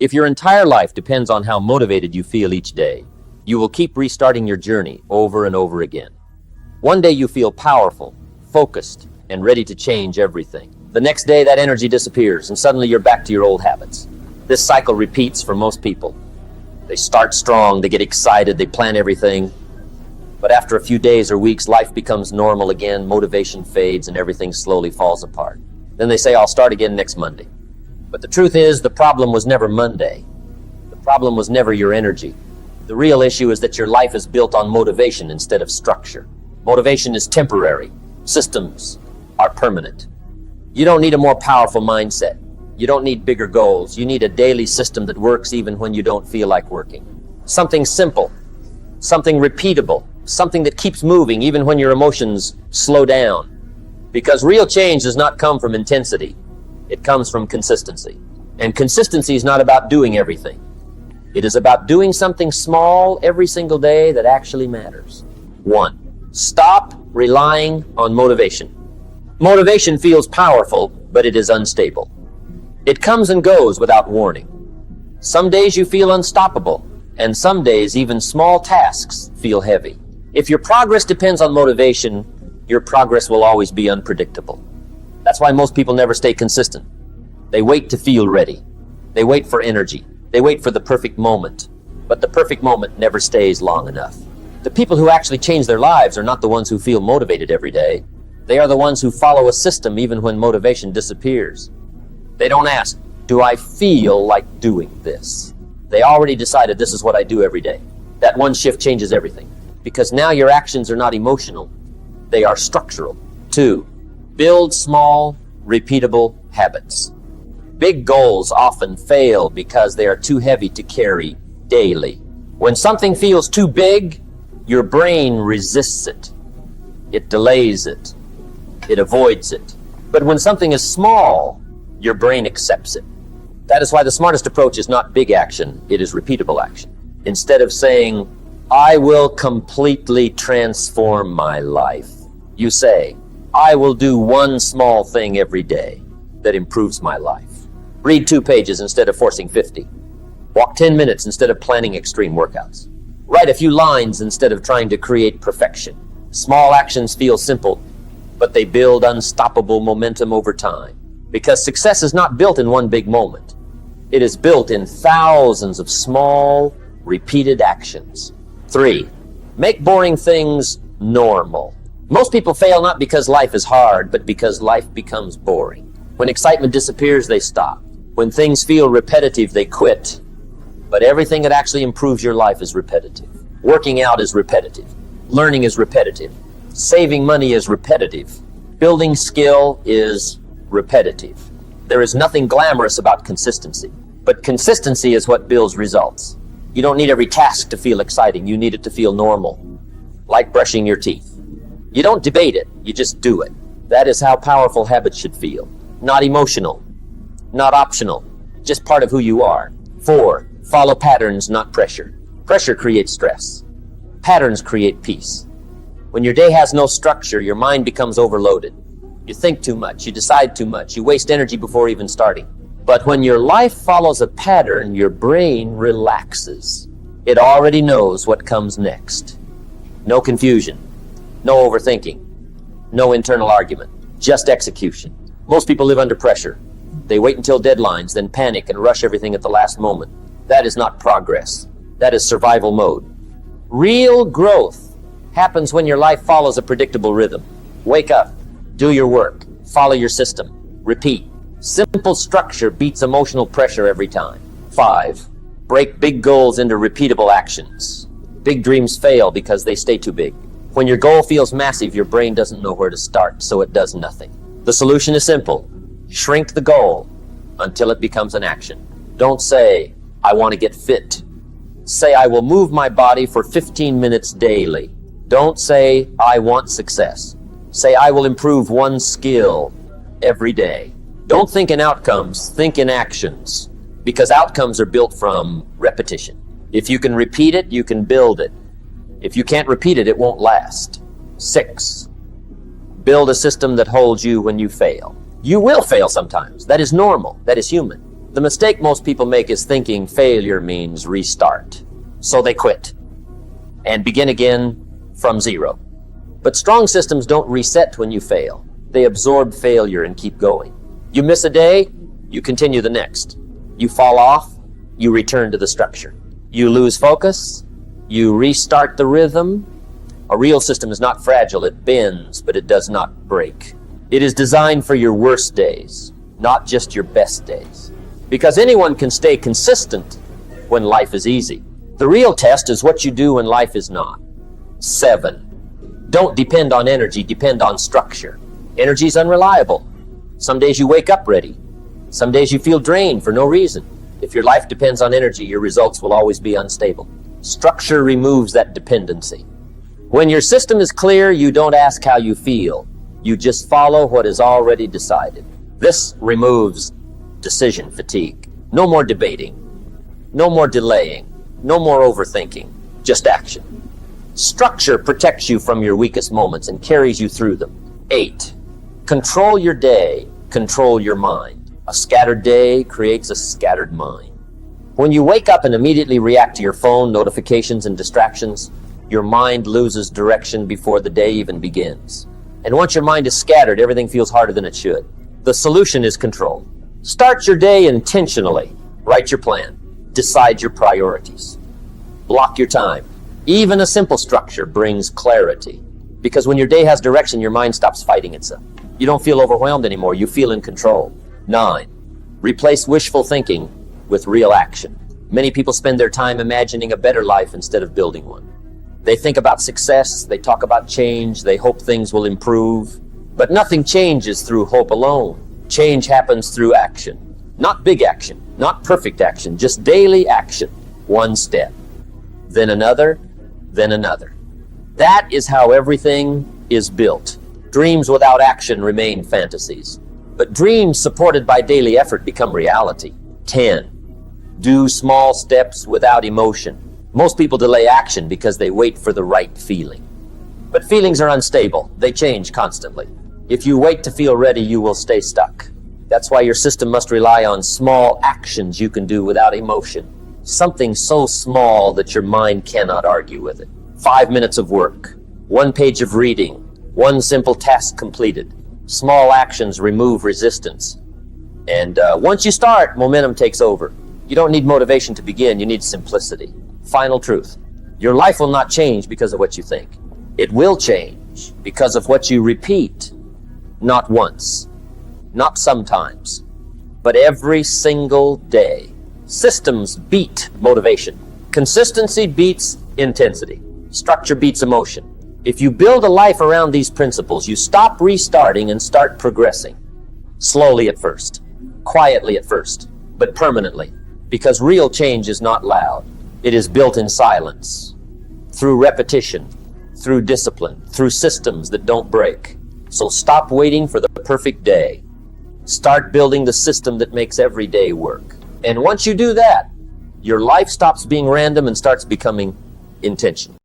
If your entire life depends on how motivated you feel each day, you will keep restarting your journey over and over again. One day you feel powerful, focused, and ready to change everything. The next day that energy disappears and suddenly you're back to your old habits. This cycle repeats for most people. They start strong, they get excited, they plan everything. But after a few days or weeks, life becomes normal again, motivation fades, and everything slowly falls apart. Then they say, I'll start again next Monday. But the truth is, the problem was never Monday. The problem was never your energy. The real issue is that your life is built on motivation instead of structure. Motivation is temporary. Systems are permanent. You don't need a more powerful mindset. You don't need bigger goals. You need a daily system that works even when you don't feel like working. Something simple, something repeatable, something that keeps moving even when your emotions slow down. Because real change does not come from intensity. It comes from consistency. And consistency is not about doing everything. It is about doing something small every single day that actually matters. 1. Stop relying on motivation. Motivation feels powerful, but it is unstable. It comes and goes without warning. Some days you feel unstoppable, and some days even small tasks feel heavy. If your progress depends on motivation, your progress will always be unpredictable. That's why most people never stay consistent. They wait to feel ready. They wait for energy. They wait for the perfect moment. But the perfect moment never stays long enough. The people who actually change their lives are not the ones who feel motivated every day. They are the ones who follow a system even when motivation disappears. They don't ask, do I feel like doing this? They already decided this is what I do every day. That one shift changes everything. Because now your actions are not emotional. They are structural. 2. Build small, repeatable habits. Big goals often fail because they are too heavy to carry daily. When something feels too big, your brain resists it. It delays it. It avoids it. But when something is small, your brain accepts it. That is why the smartest approach is not big action, it is repeatable action. Instead of saying, I will completely transform my life, you say, I will do one small thing every day that improves my life. Read 2 pages instead of forcing 50. Walk 10 minutes instead of planning extreme workouts. Write a few lines instead of trying to create perfection. Small actions feel simple, but they build unstoppable momentum over time. Because success is not built in one big moment. It is built in thousands of small, repeated actions. 3. Make boring things normal. Most people fail not because life is hard, but because life becomes boring. When excitement disappears, they stop. When things feel repetitive, they quit. But everything that actually improves your life is repetitive. Working out is repetitive. Learning is repetitive. Saving money is repetitive. Building skill is repetitive. There is nothing glamorous about consistency, but consistency is what builds results. You don't need every task to feel exciting. You need it to feel normal, like brushing your teeth. You don't debate it, you just do it. That is how powerful habits should feel. Not emotional, not optional, just part of who you are. 4. Follow patterns, not pressure. Pressure creates stress. Patterns create peace. When your day has no structure, your mind becomes overloaded. You think too much, you decide too much, you waste energy before even starting. But when your life follows a pattern, your brain relaxes. It already knows what comes next. No confusion, no overthinking, no internal argument, just execution. Most people live under pressure. They wait until deadlines, then panic and rush everything at the last moment. That is not progress. That is survival mode. Real growth happens when your life follows a predictable rhythm. Wake up, do your work, follow your system, repeat. Simple structure beats emotional pressure every time. 5. Break big goals into repeatable actions. Big dreams fail because they stay too big. When your goal feels massive, your brain doesn't know where to start, so it does nothing. The solution is simple. Shrink the goal until it becomes an action. Don't say, I want to get fit. Say, I will move my body for 15 minutes daily. Don't say, I want success. Say, I will improve one skill every day. Don't think in outcomes, think in actions. Because outcomes are built from repetition. If you can repeat it, you can build it. If you can't repeat it, it won't last. 6. Build a system that holds you when you fail. You will fail sometimes. That is normal. That is human. The mistake most people make is thinking failure means restart. So they quit and begin again from zero. But strong systems don't reset when you fail. They absorb failure and keep going. You miss a day, you continue the next. You fall off, you return to the structure. You lose focus, you restart the rhythm. A real system is not fragile. It bends, but it does not break. It is designed for your worst days, not just your best days. Because anyone can stay consistent when life is easy. The real test is what you do when life is not. 7. Don't depend on energy, depend on structure. Energy is unreliable. Some days you wake up ready. Some days you feel drained for no reason. If your life depends on energy, your results will always be unstable. Structure removes that dependency. When your system is clear, you don't ask how you feel. You just follow what is already decided. This removes decision fatigue. No more debating. No more delaying. No more overthinking. Just action. Structure protects you from your weakest moments and carries you through them. 8. Control your day. Control your mind. A scattered day creates a scattered mind. When you wake up and immediately react to your phone, notifications, and distractions, your mind loses direction before the day even begins. And once your mind is scattered, everything feels harder than it should. The solution is control. Start your day intentionally. Write your plan. Decide your priorities. Block your time. Even a simple structure brings clarity. Because when your day has direction, your mind stops fighting itself. You don't feel overwhelmed anymore. You feel in control. 9. Replace wishful thinking with real action. Many people spend their time imagining a better life instead of building one. They think about success, they talk about change, they hope things will improve. But nothing changes through hope alone. Change happens through action. Not big action, not perfect action, just daily action. One step, then another, then another. That is how everything is built. Dreams without action remain fantasies. But dreams supported by daily effort become reality. 10. Do small steps without emotion. Most people delay action because they wait for the right feeling. But feelings are unstable. They change constantly. If you wait to feel ready, you will stay stuck. That's why your system must rely on small actions you can do without emotion. Something so small that your mind cannot argue with it. 5 minutes of work. 1 page of reading. 1 simple task completed. Small actions remove resistance. And once you start, momentum takes over. You don't need motivation to begin. You need simplicity. Final truth. Your life will not change because of what you think. It will change because of what you repeat. Not once, not sometimes, but every single day. Systems beat motivation. Consistency beats intensity. Structure beats emotion. If you build a life around these principles, you stop restarting and start progressing. Slowly at first, quietly at first, but permanently. Because real change is not loud. It is built in silence, through repetition, through discipline, through systems that don't break. So stop waiting for the perfect day. Start building the system that makes every day work. And once you do that, your life stops being random and starts becoming intentional.